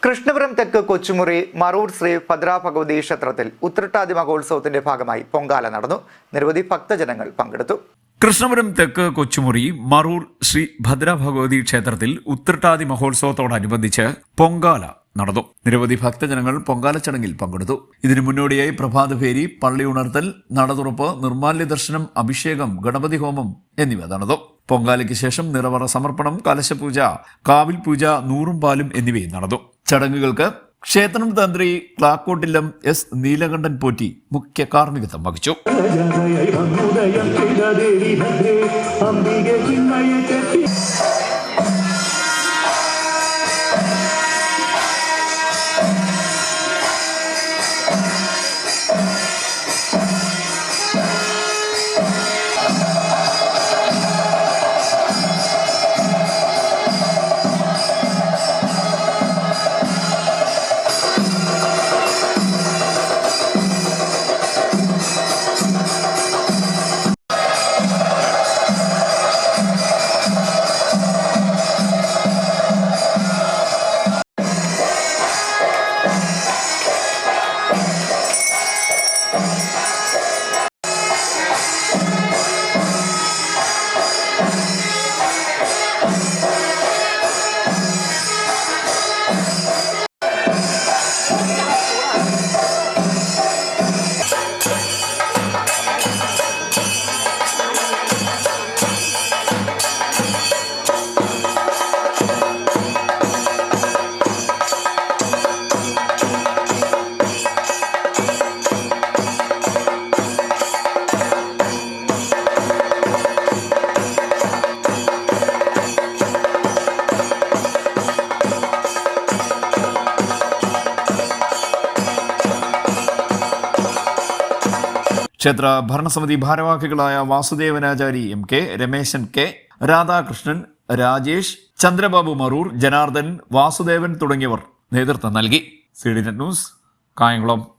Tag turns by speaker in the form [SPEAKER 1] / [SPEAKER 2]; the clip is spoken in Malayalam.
[SPEAKER 1] കൃഷ്ണപുരം തെക്ക് കൊച്ചുമുറി മറൂർ ശ്രീ ഭദ്രാഭഗവതി ക്ഷേത്രത്തിൽ ഉത്രട്ടാതി മഹോത്സവത്തിന്റെ ഭാഗമായി പൊങ്കാല നടന്നു. നിരവധി ഭക്തജനങ്ങൾ പങ്കെടുത്തു.
[SPEAKER 2] കൃഷ്ണപുരം തെക്ക് കൊച്ചുമുറി മറൂർ ശ്രീ ഭദ്രാഭഗവതി ക്ഷേത്രത്തിൽ ഉത്രട്ടാതി മഹോത്സവത്തോടനുബന്ധിച്ച് പൊങ്കാല നടന്നു. നിരവധി ഭക്തജനങ്ങൾ പൊങ്കാല ചടങ്ങിൽ പങ്കെടുത്തു. ഇതിനു മുന്നോടിയായി പ്രഭാതഭേരി, പള്ളി ഉണർത്തൽ, നടതുറപ്പ്, നിർമാല്യ ദർശനം, അഭിഷേകം, ഗണപതി ഹോമം എന്നിവ നടന്നു. പൊങ്കാലയ്ക്ക് ശേഷം നിറവറ സമർപ്പണം, കലശപൂജ, കാവിൽ പൂജ, നൂറും പാലും എന്നിവയും നടന്നു. ചടങ്ങുകൾക്ക് ക്ഷേത്രം തന്ത്രി ക്ലാക്കോട്ടില്ലം എസ് നീലകണ്ഠൻ പോറ്റി മുഖ്യ കാർമ്മികത്വം വഹിച്ചു. ക്ഷേത്ര ഭരണസമിതി ഭാരവാഹികളായ Vasudevanachari M K, Rameshan K, Radhakrishnan, Rajesh, Chandrababu Marur, Janardhan, Vasudevan തുടങ്ങിയവർ നേതൃത്വം നൽകി. CDNet news, Kayamkulam.